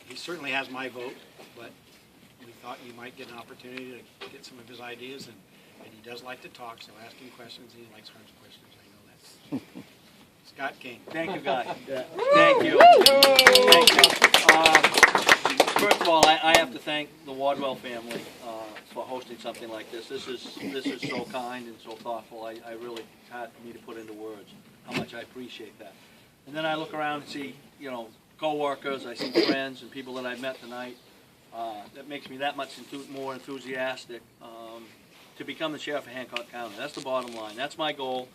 he certainly has my vote, but we thought you might get an opportunity to get some of his ideas, and he does like to talk, so ask him questions, and he likes hard questions, I know that. Scott Kane. Thank you, guys. Thank you. Thank you. First of all, I have to thank the Wardwell family for hosting something like this. This is so kind and so thoughtful. I really hard for me to put into words how much I appreciate that. And then I look around and see, you know, co-workers, I see friends and people that I've met tonight. That makes me that much more enthusiastic to become the sheriff of Hancock County. That's the bottom line. That's my goal,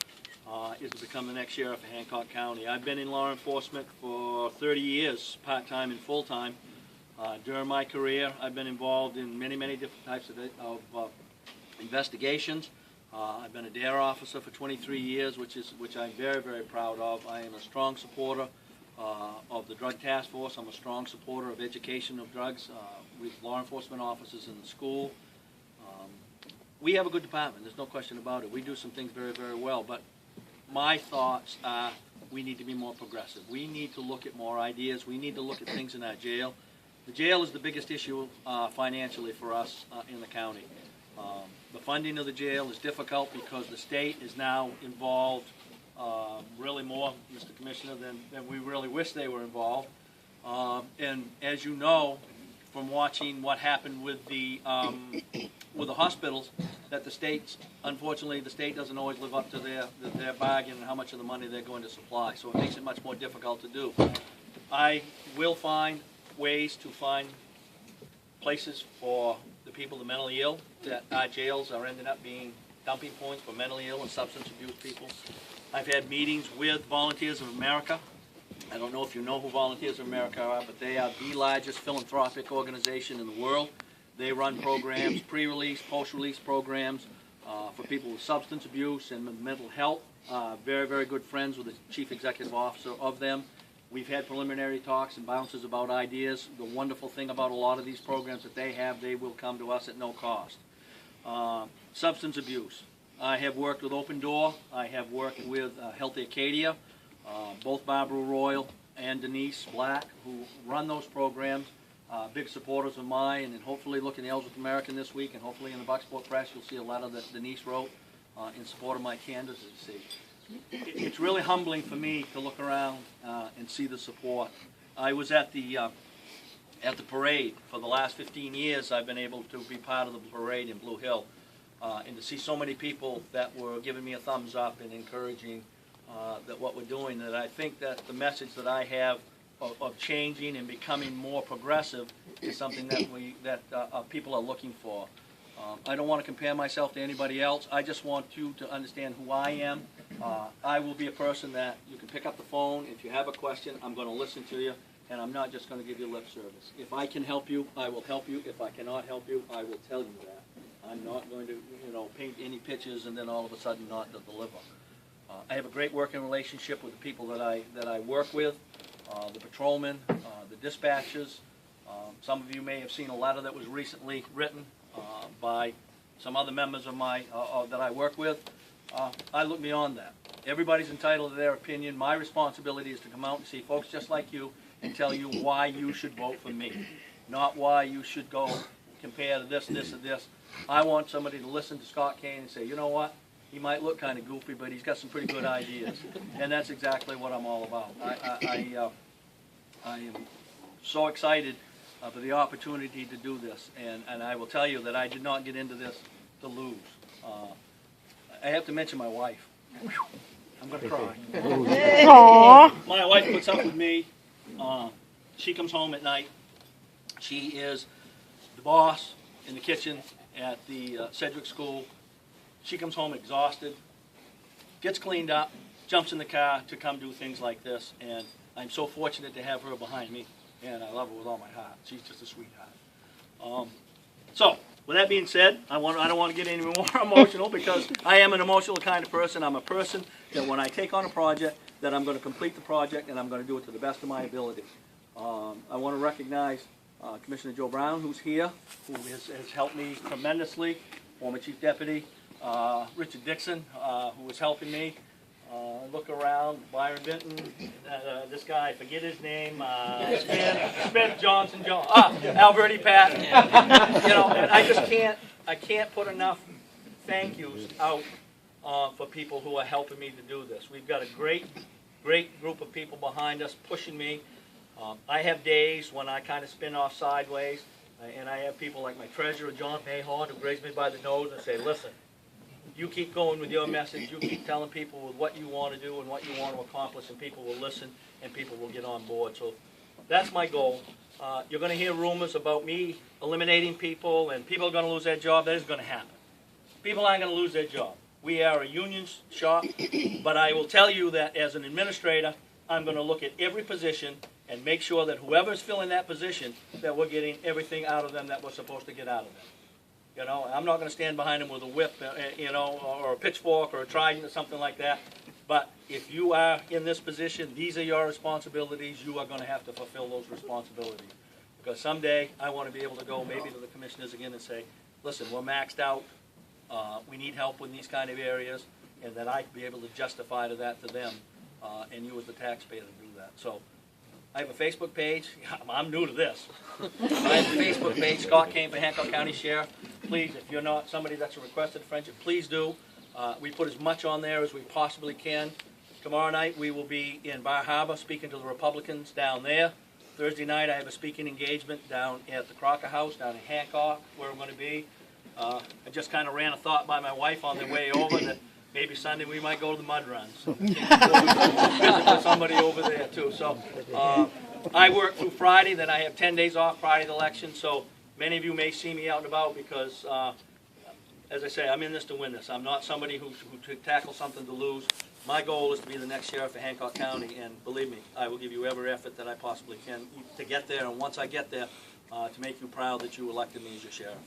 is to become the next sheriff of Hancock County. I've been in law enforcement for 30 years, part-time and full-time. During my career, I've been involved in many different types of investigations. I've been a DARE officer for 23 years, which I'm very proud of. I am a strong supporter of the Drug Task Force. I'm a strong supporter of education of drugs with law enforcement officers in the school. We have a good department, there's no question about it. We do some things very well, but my thoughts are we need to be more progressive. We need to look at more ideas. We need to look at things in our jail. The jail is the biggest issue financially for us in the county. The funding of the jail is difficult because the state is now involved really more, Mr. Commissioner, than we really wish they were involved. And as you know, from watching what happened with the hospitals, that the states, unfortunately, the state doesn't always live up to their bargain and how much of the money they're going to supply. So it makes it much more difficult to do. I will find ways to find places for the people, the mentally ill, that our jails are ending up being dumping points for mentally ill and substance abuse people. I've had meetings with Volunteers of America. I don't know if you know who Volunteers of America are, but they are the largest philanthropic organization in the world. They run programs, pre-release, post-release programs for people with substance abuse and mental health. Very good friends with the chief executive officer of them. We've had preliminary talks and bounces about ideas. The wonderful thing about a lot of these programs that they have, they will come to us at no cost. Substance abuse. I have worked with Open Door. I have worked with Healthy Acadia. Both Barbara Royal and Denise Black, who run those programs, big supporters of mine, and hopefully look in the Ellsworth American this week, and hopefully in the Bucksport Press you'll see a letter that Denise wrote in support of my candidacy. It's really humbling for me to look around and see the support. I was at the parade for the last 15 years. I've been able to be part of the parade in Blue Hill, and to see so many people that were giving me a thumbs up and encouraging that what we're doing, that I think that the message that I have of changing and becoming more progressive is something that people are looking for. I don't want to compare myself to anybody else. I just want you to understand who I am. I will be a person that you can pick up the phone. If you have a question, I'm going to listen to you, and I'm not just going to give you lip service. If I can help you, I will help you. If I cannot help you, I will tell you that. I'm not going to, paint any pictures and then all of a sudden not to deliver. I have a great working relationship with the people that I work with, the patrolmen, the dispatchers. Some of you may have seen a letter that was recently written by some other members of that I work with. I look beyond that. Everybody's entitled to their opinion. My responsibility is to come out and see folks just like you and tell you why you should vote for me, not why you should go compare to this, or this. I want somebody to listen to Scott Kane and say, you know what? He might look kind of goofy, but he's got some pretty good ideas. And that's exactly what I'm all about. I am so excited for the opportunity to do this. And I will tell you that I did not get into this to lose. I have to mention my wife. I'm going to cry. Aww. My wife puts up with me. She comes home at night. She is the boss in the kitchen at the Sedgwick School. She comes home exhausted, gets cleaned up, jumps in the car to come do things like this, and I'm so fortunate to have her behind me, and I love her with all my heart. She's just a sweetheart. So, with that being said, I don't want to get any more emotional because I am an emotional kind of person. I'm a person that when I take on a project, that I'm going to complete the project and I'm going to do it to the best of my ability. I want to recognize Commissioner Joe Brown, who's here, who has helped me tremendously, former Chief Deputy. Richard Dixon, who was helping me. Look around, Byron Vinton, this guy, forget his name, Smith, Johnson, Alberti Pat. You know, and I can't put enough thank yous out for people who are helping me to do this. We've got a great group of people behind us pushing me. I have days when I kind of spin off sideways, and I have people like my treasurer, John Mayhorn, who grabs me by the nose and say, listen, you keep going with your message, you keep telling people what you want to do and what you want to accomplish, and people will listen and people will get on board. So that's my goal. You're going to hear rumors about me eliminating people and people are going to lose their job. That is going to happen. People aren't going to lose their job. We are a union shop, but I will tell you that as an administrator, I'm going to look at every position and make sure that whoever's filling that position, that we're getting everything out of them that we're supposed to get out of them. You know, I'm not going to stand behind them with a whip, you know, or a pitchfork or a trident or something like that. But if you are in this position, these are your responsibilities. You are going to have to fulfill those responsibilities. Because someday I want to be able to go maybe to the commissioners again and say, listen, we're maxed out. We need help in these kind of areas. And that I can be able to justify to them and you as the taxpayer to do that. So I have a Facebook page. I'm new to this. I have a Facebook page, Scott Kane for Hancock County Sheriff. Please, if you're not somebody that's a requested friendship, please do. We put as much on there as we possibly can. Tomorrow night we will be in Bar Harbor speaking to the Republicans down there. Thursday night I have a speaking engagement down at the Crocker House down in Hancock, where I'm going to be. I just kind of ran a thought by my wife on the way over that maybe Sunday we might go to the mud runs. So visit with somebody over there too. So I work through Friday, then I have 10 days off Friday of the election. So many of you may see me out and about because, as I say, I'm in this to win this. I'm not somebody who tackles something to lose. My goal is to be the next sheriff of Hancock County, and believe me, I will give you every effort that I possibly can to get there. And once I get there, to make you proud that you elected me as your sheriff.